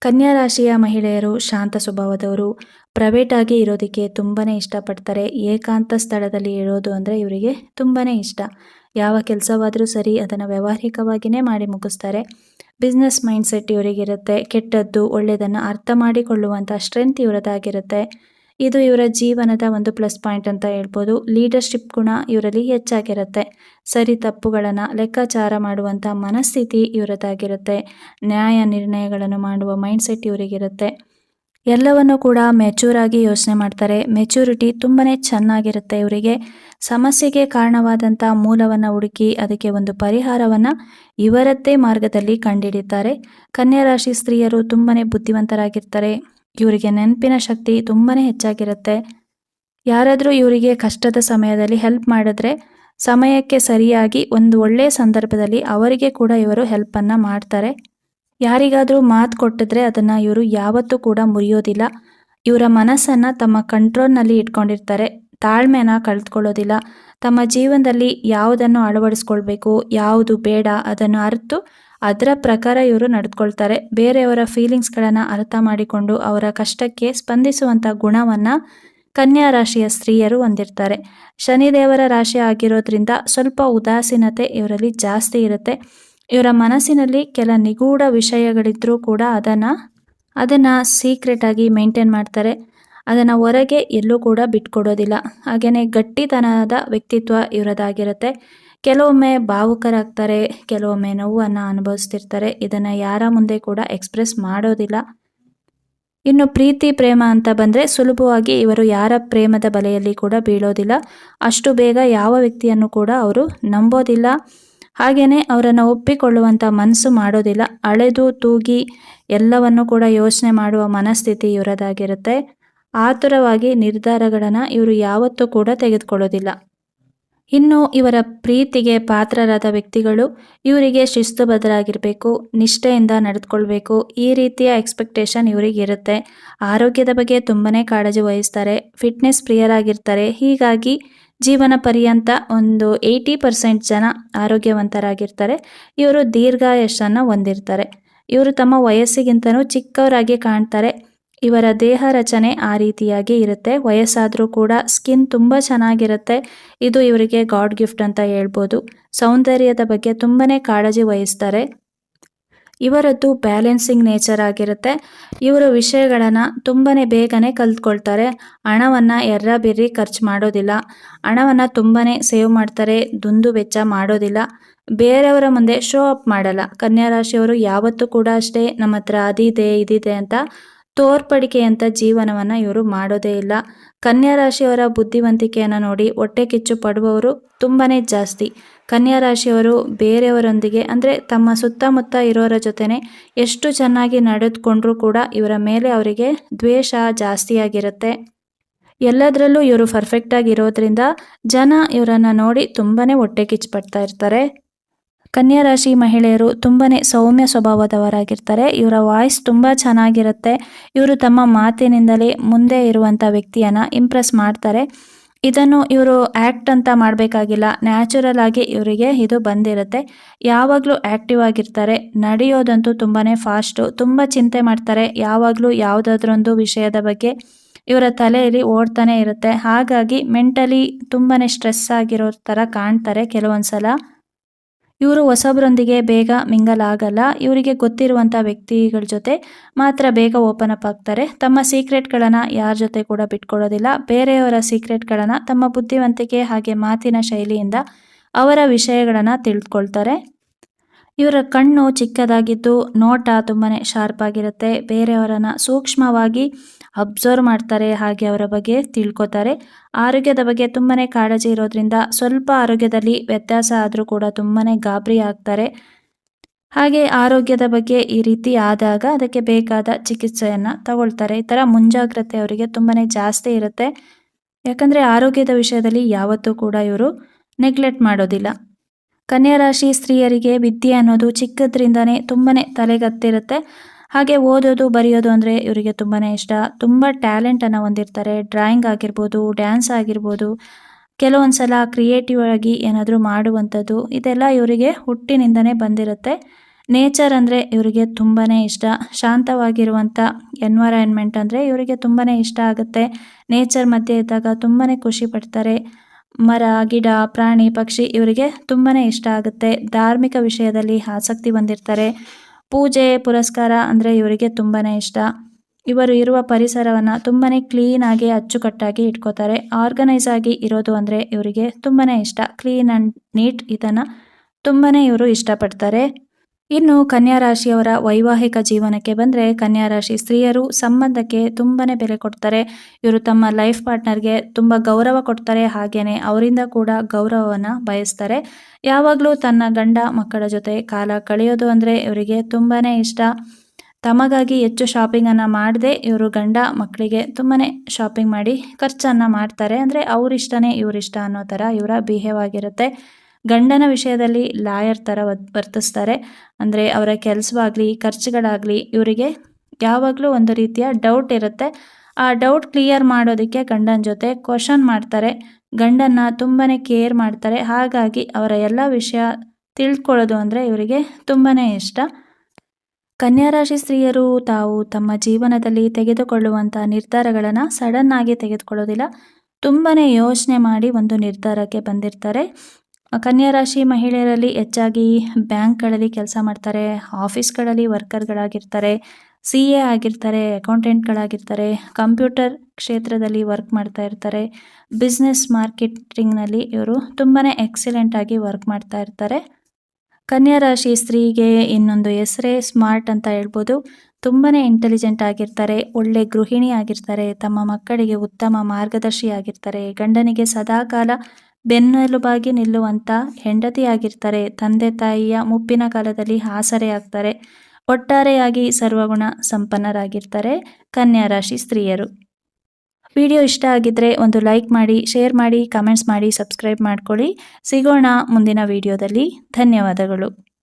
ಕನ್ಯಾ ರಾಶಿಯ ಮಹಿಳೆಯರು ಶಾಂತ ಸ್ವಭಾವದವರು. ಪ್ರೈವೇಟ್ ಆಗಿ ಇರೋದಕ್ಕೆ ತುಂಬಾ ಇಷ್ಟಪಡ್ತಾರೆ. ಏಕಾಂತ ಸ್ಥಳದಲ್ಲಿ ಇರೋದು ಅಂದರೆ ಇವರಿಗೆ ತುಂಬಾ ಇಷ್ಟ. ಯಾವ ಕೆಲಸವಾದರೂ ಸರಿ ಅದನ್ನು ವ್ಯಾವಹಾರಿಕವಾಗಿಯೇ ಮಾಡಿ ಮುಗಿಸ್ತಾರೆ. Business mindset ಇವರಿಗಿರುತ್ತೆ. ಕೆಟ್ಟದ್ದು ಒಳ್ಳೆಯದನ್ನು ಅರ್ಥ ಮಾಡಿಕೊಳ್ಳುವಂಥ ಸ್ಟ್ರೆಂತ್ ಇವರದಾಗಿರುತ್ತೆ. ಇದು ಇವರ ಜೀವನದ ಒಂದು ಪ್ಲಸ್ ಪಾಯಿಂಟ್ ಅಂತ ಹೇಳ್ಬೋದು. ಲೀಡರ್ಶಿಪ್ ಗುಣ ಇವರಲ್ಲಿ ಹೆಚ್ಚಾಗಿರುತ್ತೆ. ಸರಿ ತಪ್ಪುಗಳನ್ನು ಲೆಕ್ಕಾಚಾರ ಮಾಡುವಂಥ ಮನಸ್ಥಿತಿ ಇವರದಾಗಿರುತ್ತೆ. ನ್ಯಾಯ ನಿರ್ಣಯಗಳನ್ನು ಮಾಡುವ ಮೈಂಡ್ಸೆಟ್ ಇವರಿಗಿರುತ್ತೆ. ಎಲ್ಲವನ್ನು ಕೂಡ ಮೆಚೂರ್ ಆಗಿ ಯೋಚನೆ ಮಾಡ್ತಾರೆ. ಮೆಚೂರಿಟಿ ತುಂಬಾ ಚೆನ್ನಾಗಿರುತ್ತೆ ಇವರಿಗೆ. ಸಮಸ್ಯೆಗೆ ಕಾರಣವಾದಂಥ ಮೂಲವನ್ನು ಹುಡುಕಿ ಅದಕ್ಕೆ ಒಂದು ಪರಿಹಾರವನ್ನು ಇವರದ್ದೇ ಮಾರ್ಗದಲ್ಲಿ ಕಂಡುಹಿಡಿತಾರೆ. ಕನ್ಯಾ ರಾಶಿ ಸ್ತ್ರೀಯರು ತುಂಬಾ ಬುದ್ಧಿವಂತರಾಗಿರ್ತಾರೆ. ಇವರಿಗೆ ನೆನಪಿನ ಶಕ್ತಿ ತುಂಬಾ ಹೆಚ್ಚಾಗಿರುತ್ತೆ. ಯಾರಾದರೂ ಇವರಿಗೆ ಕಷ್ಟದ ಸಮಯದಲ್ಲಿ ಹೆಲ್ಪ್ ಮಾಡಿದ್ರೆ ಸಮಯಕ್ಕೆ ಸರಿಯಾಗಿ ಒಂದು ಒಳ್ಳೆಯ ಸಂದರ್ಭದಲ್ಲಿ ಅವರಿಗೆ ಕೂಡ ಇವರು ಹೆಲ್ಪನ್ನು ಮಾಡ್ತಾರೆ. ಯಾರಿಗಾದರೂ ಮಾತು ಕೊಟ್ಟಿದ್ರೆ ಅದನ್ನು ಇವರು ಯಾವತ್ತೂ ಕೂಡ ಮುರಿಯೋದಿಲ್ಲ. ಇವರ ಮನಸ್ಸನ್ನು ತಮ್ಮ ಕಂಟ್ರೋಲ್ನಲ್ಲಿ ಇಟ್ಕೊಂಡಿರ್ತಾರೆ. ತಾಳ್ಮೆನ ಕಳೆದುಕೊಳ್ಳೋದಿಲ್ಲ. ತಮ್ಮ ಜೀವನದಲ್ಲಿ ಯಾವುದನ್ನು ಅಳವಡಿಸ್ಕೊಳ್ಬೇಕು ಯಾವುದು ಬೇಡ ಅದನ್ನು ಅರಿತು ಅದರ ಪ್ರಕಾರ ಇವರು ನಡೆದುಕೊಳ್ತಾರೆ. ಬೇರೆಯವರ ಫೀಲಿಂಗ್ಸ್ಗಳನ್ನು ಅರ್ಥ ಮಾಡಿಕೊಂಡು ಅವರ ಕಷ್ಟಕ್ಕೆ ಸ್ಪಂದಿಸುವಂಥ ಗುಣವನ್ನು ಕನ್ಯಾ ರಾಶಿಯ ಸ್ತ್ರೀಯರು ಹೊಂದಿರ್ತಾರೆ. ಶನಿದೇವರ ರಾಶಿ ಆಗಿರೋದ್ರಿಂದ ಸ್ವಲ್ಪ ಉದಾಸೀನತೆ ಇವರಲ್ಲಿ ಜಾಸ್ತಿ ಇರುತ್ತೆ. ಇವರ ಮನಸ್ಸಿನಲ್ಲಿ ಕೆಲ ನಿಗೂಢ ವಿಷಯಗಳಿದ್ರೂ ಕೂಡ ಅದನ್ನು ಸೀಕ್ರೆಟಾಗಿ ಮೇಂಟೈನ್ ಮಾಡ್ತಾರೆ. ಅದನ್ನು ಹೊರಗೆ ಎಲ್ಲೂ ಕೂಡ ಬಿಟ್ಕೊಡೋದಿಲ್ಲ. ಹಾಗೆಯೇ ಗಟ್ಟಿತನದ ವ್ಯಕ್ತಿತ್ವ ಇವರದಾಗಿರುತ್ತೆ. ಕೆಲವೊಮ್ಮೆ ಭಾವುಕರಾಗ್ತಾರೆ, ಕೆಲವೊಮ್ಮೆ ನೋವನ್ನು ಅನುಭವಿಸ್ತಿರ್ತಾರೆ. ಇದನ್ನು ಯಾರ ಮುಂದೆ ಕೂಡ ಎಕ್ಸ್ಪ್ರೆಸ್ ಮಾಡೋದಿಲ್ಲ. ಇನ್ನು ಪ್ರೀತಿ ಪ್ರೇಮ ಅಂತ ಬಂದರೆ ಸುಲಭವಾಗಿ ಇವರು ಯಾರ ಪ್ರೇಮದ ಬಲೆಯಲ್ಲಿ ಕೂಡ ಬೀಳೋದಿಲ್ಲ. ಅಷ್ಟು ಬೇಗ ಯಾವ ವ್ಯಕ್ತಿಯನ್ನು ಕೂಡ ಅವರು ನಂಬೋದಿಲ್ಲ. ಹಾಗೆಯೇ ಅವರನ್ನು ಒಪ್ಪಿಕೊಳ್ಳುವಂಥ ಮನಸ್ಸು ಮಾಡೋದಿಲ್ಲ. ಅಳೆದು ತೂಗಿ ಎಲ್ಲವನ್ನು ಕೂಡ ಯೋಚನೆ ಮಾಡುವ ಮನಸ್ಥಿತಿ ಇವರದಾಗಿರುತ್ತೆ. ಆತುರವಾಗಿ ನಿರ್ಧಾರಗಳನ್ನು ಇವರು ಯಾವತ್ತೂ ಕೂಡ ತೆಗೆದುಕೊಳ್ಳೋದಿಲ್ಲ. ಇನ್ನು ಇವರ ಪ್ರೀತಿಗೆ ಪಾತ್ರರಾದ ವ್ಯಕ್ತಿಗಳು ಇವರಿಗೆ ಶಿಸ್ತುಬದ್ಧರಾಗಿರಬೇಕು, ನಿಷ್ಠೆಯಿಂದ ನಡೆದುಕೊಳ್ಬೇಕು. ಈ ರೀತಿಯ ಎಕ್ಸ್ಪೆಕ್ಟೇಷನ್ ಇವರಿಗಿರುತ್ತೆ. ಆರೋಗ್ಯದ ಬಗ್ಗೆ ತುಂಬಾ ಕಾಳಜಿ ವಹಿಸ್ತಾರೆ. ಫಿಟ್ನೆಸ್ ಪ್ರಿಯರಾಗಿರ್ತಾರೆ. ಹೀಗಾಗಿ ಜೀವನ ಪರ್ಯಂತ ಒಂದು 80% ಜನ ಆರೋಗ್ಯವಂತರಾಗಿರ್ತಾರೆ. ಇವರು ದೀರ್ಘಾಯಸ್ಸನ್ನು ಹೊಂದಿರ್ತಾರೆ. ಇವರು ತಮ್ಮ ವಯಸ್ಸಿಗಿಂತನೂ ಚಿಕ್ಕವರಾಗಿ ಕಾಣ್ತಾರೆ. ಇವರ ದೇಹ ರಚನೆ ಆ ರೀತಿಯಾಗಿ ಇರುತ್ತೆ. ವಯಸ್ಸಾದರೂ ಕೂಡ ಸ್ಕಿನ್ ತುಂಬ ಚೆನ್ನಾಗಿರುತ್ತೆ. ಇದು ಇವರಿಗೆ ಗಾಡ್ ಗಿಫ್ಟ್ ಅಂತ ಹೇಳ್ಬೋದು. ಸೌಂದರ್ಯದ ಬಗ್ಗೆ ತುಂಬಾ ಕಾಳಜಿ ವಹಿಸ್ತಾರೆ. ಇವರದ್ದು ಬ್ಯಾಲೆನ್ಸಿಂಗ್ ನೇಚರ್ ಆಗಿರುತ್ತೆ. ಇವರು ವಿಷಯಗಳನ್ನು ತುಂಬಾ ಬೇಗನೆ ಕಲ್ತ್ಕೊಳ್ತಾರೆ. ಹಣವನ್ನು ಎರ್ರಬಿರ್ರಿ ಖರ್ಚು ಮಾಡೋದಿಲ್ಲ. ಹಣವನ್ನು ತುಂಬಾ ಸೇವ್ ಮಾಡ್ತಾರೆ. ದುಂದು ವೆಚ್ಚ ಮಾಡೋದಿಲ್ಲ. ಬೇರೆಯವರ ಮುಂದೆ ಶೋ ಅಪ್ ಮಾಡಲ್ಲ. ಕನ್ಯಾ ರಾಶಿಯವರು ಯಾವತ್ತೂ ಕೂಡ ಅಷ್ಟೇ ನಮ್ಮ ಹತ್ರ ಅದಿದೆ ಇದಿದೆ ಅಂತ ತೋರ್ಪಡಿಕೆಯಂಥ ಜೀವನವನ್ನು ಇವರು ಮಾಡೋದೇ ಇಲ್ಲ. ಕನ್ಯಾ ರಾಶಿಯವರ ಬುದ್ಧಿವಂತಿಕೆಯನ್ನು ನೋಡಿ ಹೊಟ್ಟೆ ಕಿಚ್ಚು ಪಡುವವರು ತುಂಬಾ ಜಾಸ್ತಿ. ಕನ್ಯಾ ರಾಶಿಯವರು ಬೇರೆಯವರೊಂದಿಗೆ ಅಂದರೆ ತಮ್ಮ ಸುತ್ತಮುತ್ತ ಇರೋರ ಜೊತೆನೆ ಎಷ್ಟು ಚೆನ್ನಾಗಿ ನಡೆದುಕೊಂಡ್ರೂ ಕೂಡ ಇವರ ಮೇಲೆ ಅವರಿಗೆ ದ್ವೇಷ ಜಾಸ್ತಿಯಾಗಿರುತ್ತೆ. ಎಲ್ಲದರಲ್ಲೂ ಇವರು ಪರ್ಫೆಕ್ಟಾಗಿ ಇರೋದ್ರಿಂದ ಜನ ಇವರನ್ನು ನೋಡಿ ತುಂಬಾ ಹೊಟ್ಟೆ ಕಿಚ್ಚು ಪಡ್ತಾ ಇರ್ತಾರೆ. ಕನ್ಯಾ ರಾಶಿ ಮಹಿಳೆಯರು ತುಂಬಾ ಸೌಮ್ಯ ಸ್ವಭಾವದವರಾಗಿರ್ತಾರೆ. ಇವರ ವಾಯ್ಸ್ ತುಂಬ ಚೆನ್ನಾಗಿರುತ್ತೆ. ಇವರು ತಮ್ಮ ಮಾತಿನಿಂದಲೇ ಮುಂದೆ ಇರುವಂಥ ವ್ಯಕ್ತಿಯನ್ನು ಇಂಪ್ರೆಸ್ ಮಾಡ್ತಾರೆ. ಇದನ್ನು ಇವರು ಆ್ಯಕ್ಟ್ ಅಂತ ಮಾಡಬೇಕಾಗಿಲ್ಲ. ನ್ಯಾಚುರಲ್ ಆಗಿ ಇವರಿಗೆ ಇದು ಬಂದಿರುತ್ತೆ. ಯಾವಾಗಲೂ ಆ್ಯಕ್ಟಿವ್ ಆಗಿರ್ತಾರೆ. ನಡೆಯೋದಂತೂ ತುಂಬಾ ಫಾಸ್ಟು. ತುಂಬ ಚಿಂತೆ ಮಾಡ್ತಾರೆ. ಯಾವಾಗಲೂ ಯಾವುದಾದ್ರೊಂದು ವಿಷಯದ ಬಗ್ಗೆ ಇವರ ತಲೆಯಲ್ಲಿ ಓಡ್ತಾನೆ ಇರುತ್ತೆ. ಹಾಗಾಗಿ ಮೆಂಟಲಿ ತುಂಬಾ ಸ್ಟ್ರೆಸ್ ಆಗಿರೋ ಥರ ಕಾಣ್ತಾರೆ ಕೆಲವೊಂದು ಸಲ. ಇವರು ಹೊಸಬ್ರೊಂದಿಗೆ ಬೇಗ ಮಿಂಗಲ್ ಆಗಲ್ಲ. ಇವರಿಗೆ ಗೊತ್ತಿರುವಂಥ ವ್ಯಕ್ತಿಗಳ ಜೊತೆ ಮಾತ್ರ ಬೇಗ ಓಪನ್ ಅಪ್ ಆಗ್ತಾರೆ. ತಮ್ಮ ಸೀಕ್ರೆಟ್ಗಳನ್ನು ಯಾರ ಜೊತೆ ಕೂಡ ಬಿಟ್ಕೊಡೋದಿಲ್ಲ. ಬೇರೆಯವರ ಸೀಕ್ರೆಟ್ಗಳನ್ನು ತಮ್ಮ ಬುದ್ಧಿವಂತಿಕೆ ಹಾಗೆ ಮಾತಿನ ಶೈಲಿಯಿಂದ ಅವರ ವಿಷಯಗಳನ್ನು ತಿಳಿದುಕೊಳ್ತಾರೆ. ಇವರ ಕಣ್ಣು ಚಿಕ್ಕದಾಗಿದ್ದು ನೋಟ ತುಂಬಾ ಶಾರ್ಪ್ ಆಗಿರುತ್ತೆ. ಬೇರೆಯವರನ್ನು ಸೂಕ್ಷ್ಮವಾಗಿ ಅಬ್ಸರ್ವ್ ಮಾಡ್ತಾರೆ. ಹಾಗೆ ಅವರ ಬಗ್ಗೆ ತಿಳ್ಕೊತಾರೆ. ಆರೋಗ್ಯದ ಬಗ್ಗೆ ತುಂಬಾ ಕಾಳಜಿ ಇರೋದ್ರಿಂದ ಸ್ವಲ್ಪ ಆರೋಗ್ಯದಲ್ಲಿ ವ್ಯತ್ಯಾಸ ಆದರೂ ಕೂಡ ತುಂಬಾ ಗಾಬರಿ ಆಗ್ತಾರೆ. ಹಾಗೆ ಆರೋಗ್ಯದ ಬಗ್ಗೆ ಈ ರೀತಿ ಆದಾಗ ಅದಕ್ಕೆ ಬೇಕಾದ ಚಿಕಿತ್ಸೆಯನ್ನು ತಗೊಳ್ತಾರೆ. ಈ ಥರ ಮುಂಜಾಗ್ರತೆ ಅವರಿಗೆ ತುಂಬಾ ಜಾಸ್ತಿ ಇರುತ್ತೆ. ಯಾಕಂದರೆ ಆರೋಗ್ಯದ ವಿಷಯದಲ್ಲಿ ಯಾವತ್ತೂ ಕೂಡ ಇವರು ನೆಗ್ಲೆಕ್ಟ್ ಮಾಡೋದಿಲ್ಲ. ಕನ್ಯಾ ರಾಶಿ ಸ್ತ್ರೀಯರಿಗೆ ವಿದ್ಯೆ ಅನ್ನೋದು ಚಿಕ್ಕದ್ರಿಂದನೇ ತುಂಬಾ ತಲೆಗತ್ತಿರುತ್ತೆ. ಹಾಗೆ ಓದೋದು ಬರೆಯೋದು ಅಂದರೆ ಇವರಿಗೆ ತುಂಬಾ ಇಷ್ಟ. ತುಂಬ ಟ್ಯಾಲೆಂಟನ್ನು ಹೊಂದಿರ್ತಾರೆ. ಡ್ರಾಯಿಂಗ್ ಆಗಿರ್ಬೋದು, ಡ್ಯಾನ್ಸ್ ಆಗಿರ್ಬೋದು, ಕೆಲವೊಂದು ಸಲ ಕ್ರಿಯೇಟಿವ್ ಆಗಿ ಏನಾದರೂ ಮಾಡುವಂಥದ್ದು ಇದೆಲ್ಲ ಇವರಿಗೆ ಹುಟ್ಟಿನಿಂದನೇ ಬಂದಿರುತ್ತೆ. ನೇಚರ್ ಅಂದರೆ ಇವರಿಗೆ ತುಂಬಾ ಇಷ್ಟ. ಶಾಂತವಾಗಿರುವಂಥ ಎನ್ವೈರನ್ಮೆಂಟ್ ಅಂದರೆ ಇವರಿಗೆ ತುಂಬಾ ಇಷ್ಟ ಆಗುತ್ತೆ. ನೇಚರ್ ಮಧ್ಯೆ ಇದ್ದಾಗ ತುಂಬಾ ಖುಷಿ ಪಡ್ತಾರೆ. ಮರ, ಗಿಡ, ಪ್ರಾಣಿ, ಪಕ್ಷಿ ಇವರಿಗೆ ತುಂಬಾ ಇಷ್ಟ ಆಗುತ್ತೆ. ಧಾರ್ಮಿಕ ವಿಷಯದಲ್ಲಿ ಆಸಕ್ತಿ ಹೊಂದಿರ್ತಾರೆ. ಪೂಜೆ ಪುರಸ್ಕಾರ ಅಂದರೆ ಇವರಿಗೆ ತುಂಬಾ ಇಷ್ಟ. ಇವರು ಇರುವ ಪರಿಸರವನ್ನು ತುಂಬಾ ಕ್ಲೀನಾಗಿ ಅಚ್ಚುಕಟ್ಟಾಗಿ ಇಟ್ಕೋತಾರೆ. ಆರ್ಗನೈಸ್ ಆಗಿ ಇರೋದು ಅಂದರೆ ಇವರಿಗೆ ತುಂಬಾ ಇಷ್ಟ. ಕ್ಲೀನ್ ಆ್ಯಂಡ್ ನೀಟ್ ಇದನ್ನು ತುಂಬಾ ಇವರು ಇಷ್ಟಪಡ್ತಾರೆ. ಇನ್ನು ಕನ್ಯಾ ರಾಶಿಯವರ ವೈವಾಹಿಕ ಜೀವನಕ್ಕೆ ಬಂದರೆ ಕನ್ಯಾ ರಾಶಿ ಸ್ತ್ರೀಯರು ಸಂಬಂಧಕ್ಕೆ ತುಂಬಾ ಬೆಲೆ ಕೊಡ್ತಾರೆ. ಇವರು ತಮ್ಮ ಲೈಫ್ ಪಾರ್ಟ್ನರ್ಗೆ ತುಂಬ ಗೌರವ ಕೊಡ್ತಾರೆ. ಹಾಗೆಯೇ ಅವರಿಂದ ಕೂಡ ಗೌರವವನ್ನು ಬಯಸ್ತಾರೆ. ಯಾವಾಗಲೂ ತನ್ನ ಗಂಡ ಮಕ್ಕಳ ಜೊತೆ ಕಾಲ ಕಳೆಯೋದು ಅಂದರೆ ಇವರಿಗೆ ತುಂಬಾ ಇಷ್ಟ. ತಮಗಾಗಿ ಹೆಚ್ಚು ಶಾಪಿಂಗನ್ನು ಮಾಡದೆ ಇವರು ಗಂಡ ಮಕ್ಕಳಿಗೆ ತುಂಬಾ ಶಾಪಿಂಗ್ ಮಾಡಿ ಖರ್ಚನ್ನು ಮಾಡ್ತಾರೆ. ಅಂದರೆ ಅವರಿಷ್ಟನೇ ಇವರಿಷ್ಟ ಅನ್ನೋ ಥರ ಇವರ ಬಿಹೇವ್ ಆಗಿರುತ್ತೆ. ಗಂಡನ ವಿಷಯದಲ್ಲಿ ಲಾಯರ್ ಥರ ವರ್ತಿಸ್ತಾರೆ. ಅಂದರೆ ಅವರ ಕೆಲಸವಾಗಲಿ ಖರ್ಚುಗಳಾಗಲಿ ಇವರಿಗೆ ಯಾವಾಗಲೂ ಒಂದು ರೀತಿಯ ಡೌಟ್ ಇರುತ್ತೆ. ಆ ಡೌಟ್ ಕ್ಲಿಯರ್ ಮಾಡೋದಕ್ಕೆ ಗಂಡನ ಜೊತೆ ಕ್ವಶನ್ ಮಾಡ್ತಾರೆ. ಗಂಡನ್ನು ತುಂಬಾ ಕೇರ್ ಮಾಡ್ತಾರೆ. ಹಾಗಾಗಿ ಅವರ ಎಲ್ಲ ವಿಷಯ ತಿಳ್ಕೊಳ್ಳೋದು ಅಂದರೆ ಇವರಿಗೆ ತುಂಬಾ ಇಷ್ಟ. ಕನ್ಯಾ ರಾಶಿ ಸ್ತ್ರೀಯರು ತಾವು ತಮ್ಮ ಜೀವನದಲ್ಲಿ ತೆಗೆದುಕೊಳ್ಳುವಂಥ ನಿರ್ಧಾರಗಳನ್ನು ಸಡನ್ನಾಗಿ ತೆಗೆದುಕೊಳ್ಳೋದಿಲ್ಲ. ತುಂಬಾ ಯೋಚನೆ ಮಾಡಿ ಒಂದು ನಿರ್ಧಾರಕ್ಕೆ ಬಂದಿರ್ತಾರೆ. ಕನ್ಯಾ ರಾಶಿ ಮಹಿಳೆಯರಲ್ಲಿ ಹೆಚ್ಚಾಗಿ ಬ್ಯಾಂಕ್ಗಳಲ್ಲಿ ಕೆಲಸ ಮಾಡ್ತಾರೆ, ಆಫೀಸ್ಗಳಲ್ಲಿ ವರ್ಕರ್ಗಳಾಗಿರ್ತಾರೆ, CA ಆಗಿರ್ತಾರೆ, ಅಕೌಂಟೆಂಟ್ಗಳಾಗಿರ್ತಾರೆ, ಕಂಪ್ಯೂಟರ್ ಕ್ಷೇತ್ರದಲ್ಲಿ ವರ್ಕ್ ಮಾಡ್ತಾ ಇರ್ತಾರೆ, ಬಿಸ್ನೆಸ್ ಮಾರ್ಕೆಟಿಂಗ್ನಲ್ಲಿ ಇವರು ತುಂಬಾ ಎಕ್ಸಲೆಂಟ್ ಆಗಿ ವರ್ಕ್ ಮಾಡ್ತಾ ಇರ್ತಾರೆ. ಕನ್ಯಾ ರಾಶಿ ಸ್ತ್ರೀಗೆ ಇನ್ನೊಂದು ಹೆಸರೇ ಸ್ಮಾರ್ಟ್ ಅಂತ ಹೇಳ್ಬೋದು. ತುಂಬಾ ಇಂಟೆಲಿಜೆಂಟ್ ಆಗಿರ್ತಾರೆ, ಒಳ್ಳೆ ಗೃಹಿಣಿ ಆಗಿರ್ತಾರೆ, ತಮ್ಮ ಮಕ್ಕಳಿಗೆ ಉತ್ತಮ ಮಾರ್ಗದರ್ಶಿ ಆಗಿರ್ತಾರೆ, ಗಂಡನಿಗೆ ಸದಾಕಾಲ ಬೆನ್ನೆಲುಬಾಗಿ ನಿಲ್ಲುವಂಥ ಹೆಂಡತಿಯಾಗಿರ್ತಾರೆ, ತಂದೆ ತಾಯಿಯ ಮುಪ್ಪಿನ ಕಾಲದಲ್ಲಿ ಆಸರೆ ಆಗ್ತಾರೆ. ಒಟ್ಟಾರೆಯಾಗಿ ಸರ್ವಗುಣ ಸಂಪನ್ನರಾಗಿರ್ತಾರೆ ಕನ್ಯಾ ರಾಶಿ ಸ್ತ್ರೀಯರು. ವಿಡಿಯೋ ಇಷ್ಟ ಆಗಿದ್ದರೆ ಒಂದು ಲೈಕ್ ಮಾಡಿ, ಶೇರ್ ಮಾಡಿ, ಕಮೆಂಟ್ಸ್ ಮಾಡಿ, ಸಬ್ಸ್ಕ್ರೈಬ್ ಮಾಡ್ಕೊಳ್ಳಿ. ಸಿಗೋಣ ಮುಂದಿನ ವಿಡಿಯೋದಲ್ಲಿ. ಧನ್ಯವಾದಗಳು.